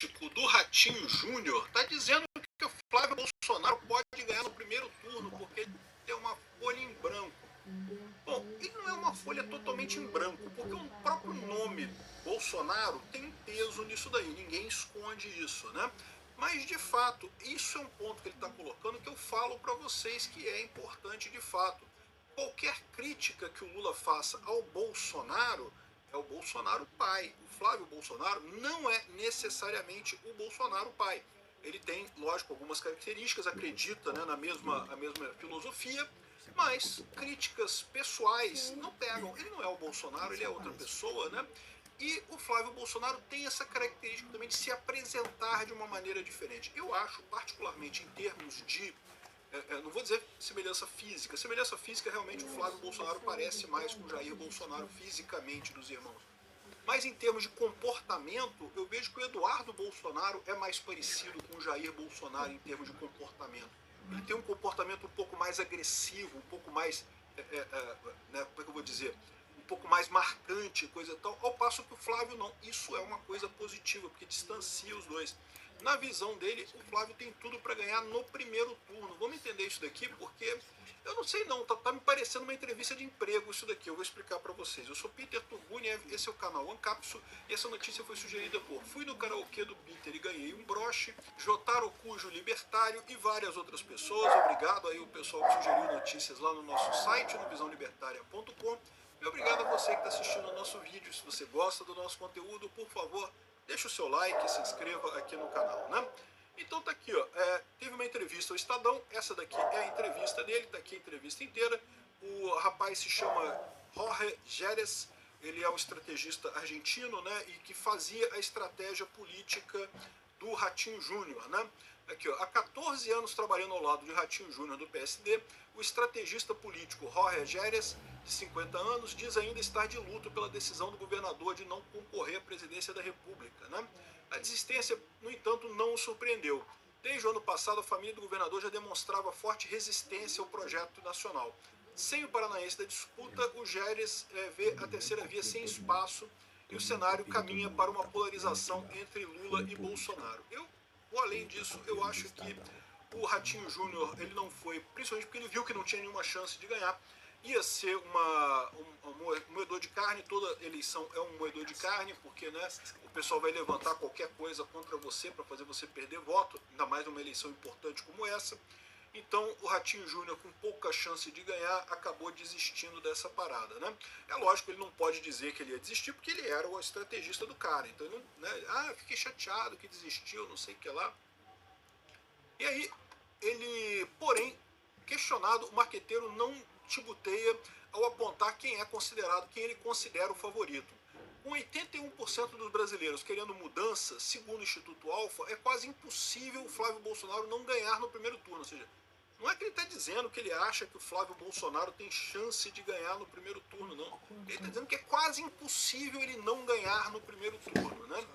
do Ratinho Júnior está dizendo que o Flávio Bolsonaro pode ganhar no primeiro turno porque ele tem uma folha em branco. Bom, ele não é uma folha totalmente em branco, porque o próprio nome Bolsonaro tem um peso nisso daí, ninguém esconde isso, né? Mas, de fato, isso é um ponto que ele está colocando que eu falo para vocês que é importante de fato. Qualquer crítica que o Lula faça ao Bolsonaro é o Bolsonaro pai. O Flávio Bolsonaro não é necessariamente o Bolsonaro pai. Ele tem, lógico, algumas características, acredita, né, na mesma filosofia, mas críticas pessoais não pegam. Ele não é o Bolsonaro, ele é outra pessoa, né? E o Flávio Bolsonaro tem essa característica também de se apresentar de uma maneira diferente. Eu acho, particularmente em termos de não vou dizer semelhança física. Semelhança física, realmente, o Flávio Bolsonaro parece mais com o Jair Bolsonaro fisicamente dos irmãos. Mas em termos de comportamento, eu vejo que o Eduardo Bolsonaro é mais parecido com o Jair Bolsonaro em termos de comportamento. Ele tem um comportamento um pouco mais agressivo, um pouco mais, né, como é que eu vou dizer, um pouco mais marcante, coisa tal, ao passo que o Flávio não. Isso é uma coisa positiva, porque distancia os dois. Na visão dele, o Flávio tem tudo para ganhar no primeiro turno. Vamos entender isso daqui, porque eu não sei não, tá me parecendo uma entrevista de emprego isso daqui, eu vou explicar para vocês. Eu sou Peter Tuguni, esse é o canal Ancapso, e essa notícia foi sugerida por Fui no karaokê do Peter e ganhei um broche, Jotaro Cujo Libertário e várias outras pessoas. Obrigado aí o pessoal que sugeriu notícias lá no nosso site, no visãolibertaria.com. E obrigado a você que está assistindo o nosso vídeo. Se você gosta do nosso conteúdo, por favor, deixa o seu like e se inscreva aqui no canal, né? Então tá aqui, ó, teve uma entrevista ao Estadão, essa daqui é a entrevista dele, tá aqui a entrevista inteira. O rapaz se chama Jorge Gérez, ele é um estrategista argentino, né, e que fazia a estratégia política do Ratinho Júnior, né? Aqui, ó, há 14 anos trabalhando ao lado de Ratinho Júnior do PSD, o estrategista político Jorge Gérez, de 50 anos, diz ainda estar de luto pela decisão do governador de não concorrer à presidência da República, né? A desistência, no entanto, não o surpreendeu. Desde o ano passado, a família do governador já demonstrava forte resistência ao projeto nacional. Sem o paranaense da disputa, o Gérez vê a terceira via sem espaço e o cenário caminha para uma polarização entre Lula e Bolsonaro. Além disso, eu acho que o Ratinho Júnior ele não foi, principalmente porque ele viu que não tinha nenhuma chance de ganhar. Ia ser um moedor de carne, toda eleição é um moedor de carne, porque, né, o pessoal vai levantar qualquer coisa contra você para fazer você perder voto, ainda mais numa eleição importante como essa. Então o Ratinho Júnior, com pouca chance de ganhar, acabou desistindo dessa parada, né? É lógico que ele não pode dizer que ele ia desistir, porque ele era o estrategista do cara. Então ele não, né, fiquei chateado que desistiu, não sei o que lá. E aí, ele, porém, questionado, o marqueteiro não tibuteia ao apontar quem ele considera o favorito. Com 81% dos brasileiros querendo mudança, segundo o Instituto Alfa, é quase impossível o Flávio Bolsonaro não ganhar no primeiro turno. Ou seja, não é que ele está dizendo que ele acha que o Flávio Bolsonaro tem chance de ganhar no primeiro turno, não. Ele está dizendo que é quase impossível ele não ganhar no primeiro turno, né?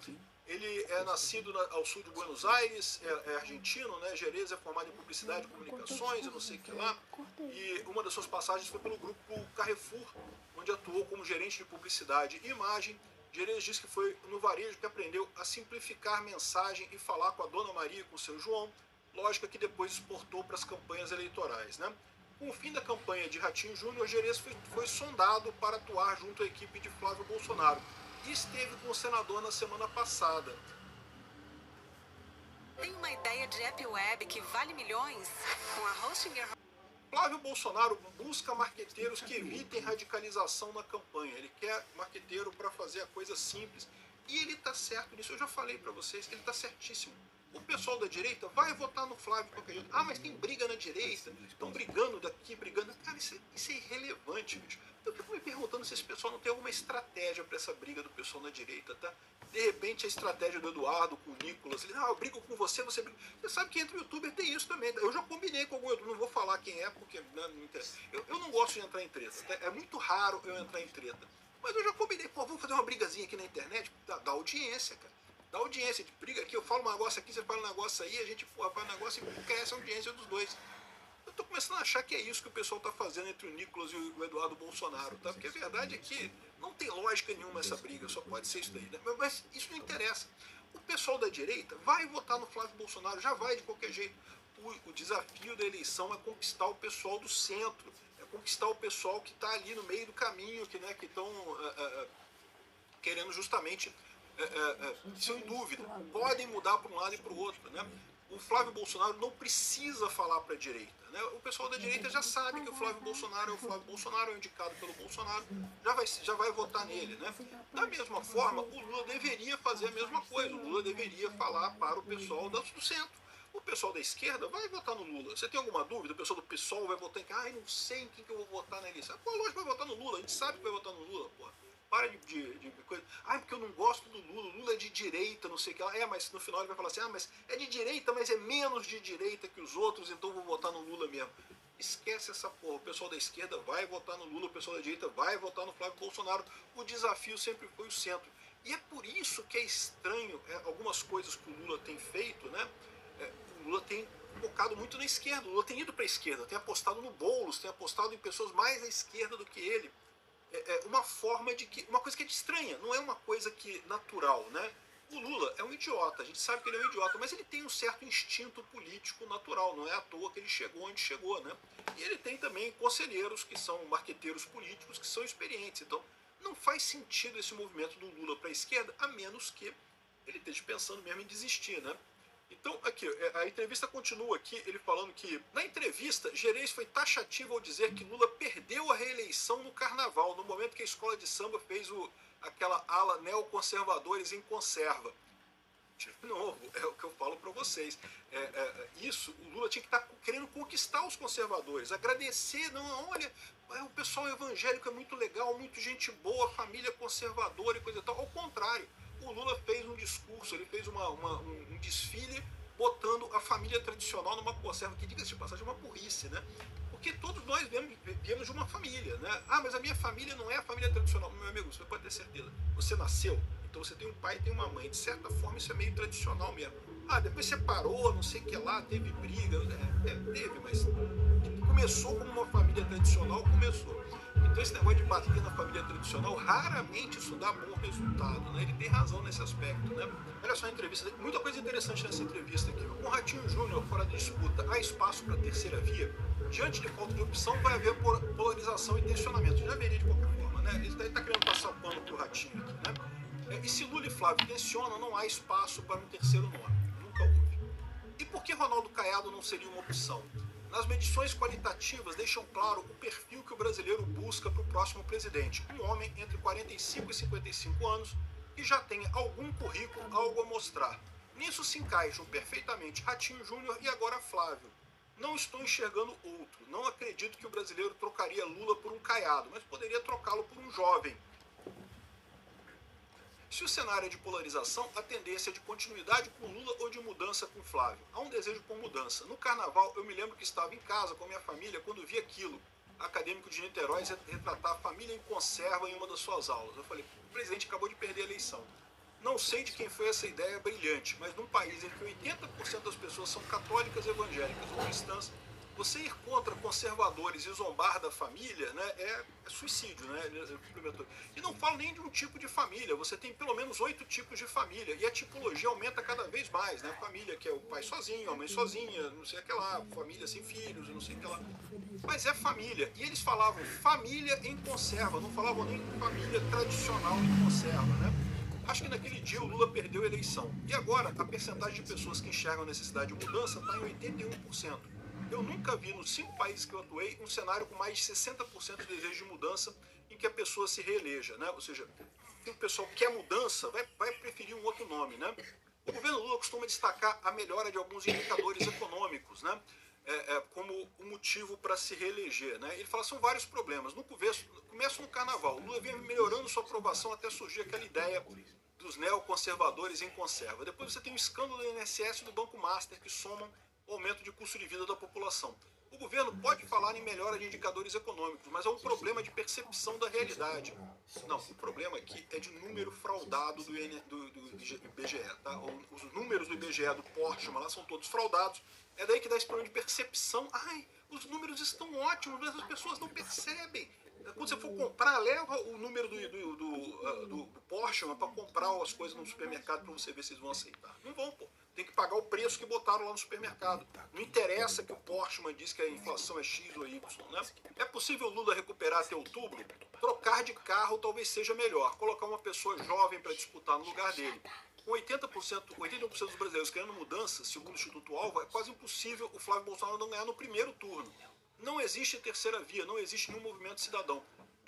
Ele é nascido ao sul de Buenos Aires, é argentino, né? Jerez é formado em publicidade e comunicações, eu não sei o que lá. E uma das suas passagens foi pelo grupo Carrefour, onde atuou como gerente de publicidade e imagem. Jerez diz que foi no varejo que aprendeu a simplificar mensagem e falar com a Dona Maria e com o seu João, lógica que depois exportou para as campanhas eleitorais, né? Com o fim da campanha de Ratinho Júnior, Jerez foi sondado para atuar junto à equipe de Flávio Bolsonaro e esteve com o senador na semana passada. Tem uma ideia de app web que vale milhões? Com a Hostinger... Flávio Bolsonaro busca marqueteiros que evitem radicalização na campanha. Ele quer marqueteiro para fazer a coisa simples. E ele está certo nisso. Eu já falei para vocês que ele está certíssimo. O pessoal da direita vai votar no Flávio de qualquer jeito. Ah, mas tem briga na direita. Estão brigando daqui, brigando. Cara, isso é irrelevante, bicho. Eu fico me perguntando se esse pessoal não tem alguma estratégia para essa briga do pessoal na direita, tá? De repente a estratégia do Eduardo com o Nicolas, ele, eu brigo com você, você briga. Você sabe que entre youtuber tem isso também. Eu já combinei com algum youtuber, não vou falar quem é, porque não me interessa. Eu não gosto de entrar em treta. Tá? É muito raro eu entrar em treta. Mas eu já combinei, vamos fazer uma brigazinha aqui na internet, da audiência, cara. Da audiência, de briga aqui, eu falo um negócio aqui, você fala um negócio aí, a gente faz um negócio e cresce a audiência dos dois. Eu tô começando a achar que é isso que o pessoal tá fazendo entre o Nicolas e o Eduardo Bolsonaro, tá? Porque a verdade é que não tem lógica nenhuma essa briga, só pode ser isso daí, né? Mas isso não interessa. O pessoal da direita vai votar no Flávio Bolsonaro, já vai de qualquer jeito. O desafio da eleição é conquistar o pessoal do centro, é conquistar o pessoal que está ali no meio do caminho, que estão querendo justamente, sem dúvida, podem mudar para um lado e para o outro. Né? O Flávio Bolsonaro não precisa falar para a direita. Né? O pessoal da direita já sabe que o Flávio Bolsonaro é indicado pelo Bolsonaro, já vai votar nele. Né? Da mesma forma, o Lula deveria fazer a mesma coisa, o Lula deveria falar para o pessoal do centro. O pessoal da esquerda vai votar no Lula. Você tem alguma dúvida? O pessoal do PSOL vai votar em quem? Não sei em quem que eu vou votar na eleição. Pô, lógico que vai votar no Lula, a gente sabe que vai votar no Lula, pô. Para de coisa. Porque eu não gosto do Lula, o Lula é de direita, não sei o que lá. Mas no final ele vai falar assim, mas é de direita, mas é menos de direita que os outros, então eu vou votar no Lula mesmo. Esquece essa porra, o pessoal da esquerda vai votar no Lula, o pessoal da direita vai votar no Flávio Bolsonaro. O desafio sempre foi o centro. E é por isso que é estranho algumas coisas que o Lula tem feito, né? O Lula tem focado muito na esquerda, o Lula tem ido para a esquerda, tem apostado no Boulos, tem apostado em pessoas mais à esquerda do que ele. Uma coisa que é estranha, não é uma coisa que natural, né? O Lula é um idiota, a gente sabe que ele é um idiota, mas ele tem um certo instinto político natural, não é à toa que ele chegou onde chegou, né? E ele tem também conselheiros que são marqueteiros políticos, que são experientes, então não faz sentido esse movimento do Lula para a esquerda, a menos que ele esteja pensando mesmo em desistir, né? Então, aqui, a entrevista continua aqui, ele falando que, na entrevista, Gerês foi taxativo ao dizer que Lula perdeu a reeleição no carnaval, no momento que a escola de samba fez aquela ala neoconservadores em conserva. De novo, é o que eu falo para vocês. O Lula tinha que estar querendo conquistar os conservadores, agradecer, não, olha, o pessoal evangélico é muito legal, muito gente boa, família conservadora e coisa e tal. Ao contrário, o Lula fez um discurso, ele fez um desfile botando a família tradicional numa conserva, que, diga-se de passagem, é uma burrice, né? Porque todos nós viemos de uma família, né? Mas a minha família não é a família tradicional. Meu amigo, você pode ter certeza. Você nasceu, então você tem um pai e tem uma mãe. De certa forma, isso é meio tradicional mesmo. Depois separou, não sei o que lá, teve briga. Teve, mas começou como uma família tradicional, começou. Então esse negócio de bater na família tradicional, raramente isso dá bom resultado, né? Ele tem razão nesse aspecto, né? Olha só a entrevista, muita coisa interessante nessa entrevista aqui. Com o Ratinho Júnior fora de disputa, há espaço para a terceira via? Diante de falta de opção, vai haver polarização e tensionamento. Já haveria de qualquer forma, né? Ele está querendo passar pano para o Ratinho aqui, né? E se Lula e Flávio tensionam, não há espaço para um terceiro nome. Nunca houve. E por que Ronaldo Caiado não seria uma opção? Nas medições qualitativas deixam claro o perfil que o brasileiro busca para o próximo presidente. Um homem entre 45 e 55 anos que já tenha algum currículo, algo a mostrar. Nisso se encaixam perfeitamente Ratinho Júnior e agora Flávio. Não estou enxergando outro. Não acredito que o brasileiro trocaria Lula por um Caiado, mas poderia trocá-lo por um jovem. Se o cenário é de polarização, a tendência é de continuidade com Lula ou de mudança com Flávio. Há um desejo por mudança. No carnaval, eu me lembro que estava em casa com minha família quando vi aquilo. Acadêmico de Niterói retratar a família em conserva em uma das suas aulas. Eu falei, o presidente acabou de perder a eleição. Não sei de quem foi essa ideia brilhante, mas num país em que 80% das pessoas são católicas, evangélicas ou cristãs, você ir contra conservadores e zombar da família, né, é suicídio, né? E não falo nem de um tipo de família, você tem pelo menos 8 tipos de família, e a tipologia aumenta cada vez mais, né? Família que é o pai sozinho, a mãe sozinha, não sei o que lá, família sem filhos, não sei o que lá. Mas é família, e eles falavam família em conserva, não falavam nem família tradicional em conserva, né? Acho que naquele dia o Lula perdeu a eleição. E agora, a percentagem de pessoas que enxergam a necessidade de mudança está em 81%. Eu nunca vi, nos 5 países que eu atuei, um cenário com mais de 60% de desejo de mudança em que a pessoa se reeleja, né? Ou seja, se o pessoal quer mudança, vai preferir um outro nome, né? O governo Lula costuma destacar a melhora de alguns indicadores econômicos, né? Como o motivo para se reeleger, né? Ele fala que são vários problemas. Começa no carnaval. O Lula vinha melhorando sua aprovação até surgir aquela ideia dos neoconservadores em conserva. Depois você tem o escândalo do INSS e do Banco Master, que somam o aumento de custo de vida da população. O governo pode falar em melhora de indicadores econômicos, mas é um problema de percepção da realidade. Não, o problema aqui é de número fraudado do IBGE. Tá? Os números do IBGE, do Portman, lá são todos fraudados. É daí que dá esse problema de percepção. Os números estão ótimos, mas as pessoas não percebem. Quando você for comprar, leva o número do Porsche para comprar as coisas no supermercado para você ver se eles vão aceitar. Não vão, pô. Tem que pagar o preço que botaram lá no supermercado. Não interessa que o Porschman diz que a inflação é X ou Y, né? É possível o Lula recuperar até outubro? Trocar de carro talvez seja melhor. Colocar uma pessoa jovem para disputar no lugar dele. Com 81% dos brasileiros querendo mudança, segundo o Instituto Alva, é quase impossível o Flávio Bolsonaro não ganhar no primeiro turno. Não existe terceira via, não existe nenhum movimento cidadão.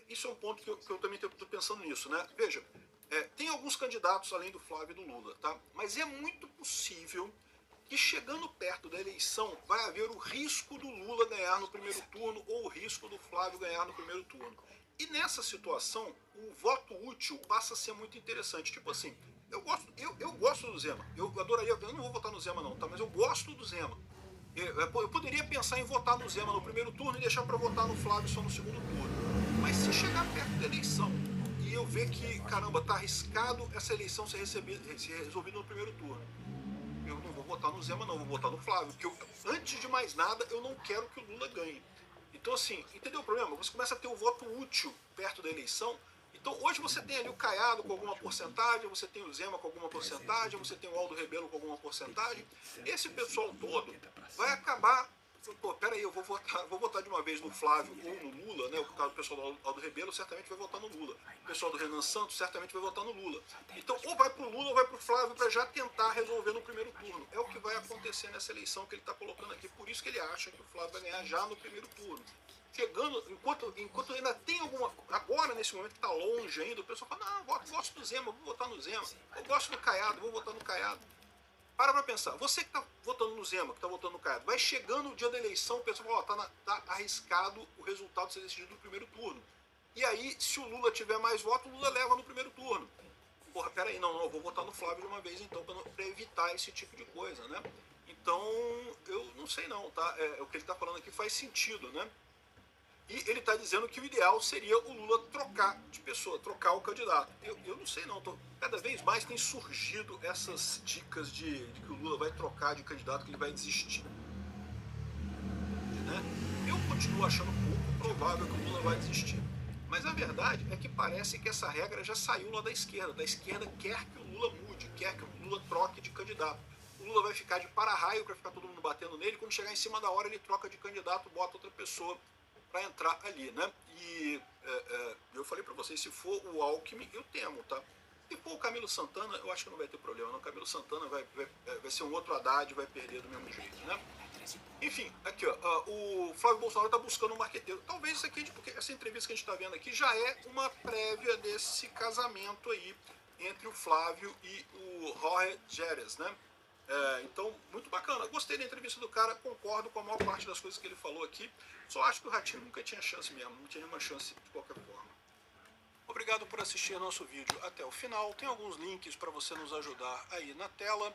Isso é um ponto que eu também estou pensando nisso, né? Veja, tem alguns candidatos além do Flávio e do Lula, tá? Mas é muito possível que chegando perto da eleição vai haver o risco do Lula ganhar no primeiro turno ou o risco do Flávio ganhar no primeiro turno. E nessa situação, o voto útil passa a ser muito interessante. Tipo assim, eu gosto do Zema. Eu adoraria, eu não vou votar no Zema não, tá? Mas eu gosto do Zema. Eu poderia pensar em votar no Zema no primeiro turno e deixar para votar no Flávio só no segundo turno. Mas se chegar perto da eleição e eu ver que, caramba, tá arriscado essa eleição ser resolvida no primeiro turno, eu não vou votar no Zema não, vou votar no Flávio. Porque antes de mais nada, eu não quero que o Lula ganhe. Então assim, entendeu o problema? Você começa a ter o voto útil perto da eleição. Então hoje você tem ali o Caiado com alguma porcentagem, você tem o Zema com alguma porcentagem, você tem o Aldo Rebelo com alguma porcentagem. Esse pessoal todo vai acabar... Pô, peraí, eu vou votar de uma vez no Flávio ou no Lula, né? O pessoal do Aldo Rebelo certamente vai votar no Lula. O pessoal do Renan Santos certamente vai votar no Lula. Então, ou vai pro Lula ou vai pro Flávio para já tentar resolver no primeiro turno. É o que vai acontecer nessa eleição que ele está colocando aqui. Por isso que ele acha que o Flávio vai ganhar já no primeiro turno. Chegando, enquanto ainda tem alguma... Agora, nesse momento que está longe ainda, o pessoal fala, não, eu gosto do Zema, vou votar no Zema. Eu gosto do Caiado, vou votar no Caiado. Para pensar, você que está votando no Zema, que está votando no Caiado, vai chegando o dia da eleição, o pessoal fala, tá arriscado o resultado ser decidido no primeiro turno. E aí, se o Lula tiver mais votos, o Lula leva no primeiro turno. Porra, peraí, não, eu vou votar no Flávio de uma vez, então, para evitar esse tipo de coisa, né? Então, eu não sei não, tá? O que ele está falando aqui faz sentido, né? E ele está dizendo que o ideal seria o Lula trocar de pessoa, trocar o candidato. Eu não sei não, cada vez mais tem surgido essas dicas de que o Lula vai trocar de candidato, que ele vai desistir. Né? Eu continuo achando pouco provável que o Lula vai desistir. Mas a verdade é que parece que essa regra já saiu lá da esquerda. Da esquerda quer que o Lula mude, quer que o Lula troque de candidato. O Lula vai ficar de para-raio para ficar todo mundo batendo nele, quando chegar em cima da hora ele troca de candidato, bota outra pessoa para entrar ali, né? E eu falei para vocês, se for o Alckmin, eu temo, tá? Se for o Camilo Santana, eu acho que não vai ter problema, não. O Camilo Santana vai ser um outro Haddad, vai perder do mesmo jeito, né? Enfim, aqui, ó, o Flávio Bolsonaro está buscando um marqueteiro. Talvez isso aqui, porque essa entrevista que a gente está vendo aqui já é uma prévia desse casamento aí entre o Flávio e o Jorge Gérez, né? Então, muito bacana. Gostei da entrevista do cara, concordo com a maior parte das coisas que ele falou aqui. Só acho que o Ratinho nunca tinha chance mesmo, não tinha nenhuma chance de qualquer forma. Obrigado por assistir nosso vídeo até o final. Tem alguns links para você nos ajudar aí na tela.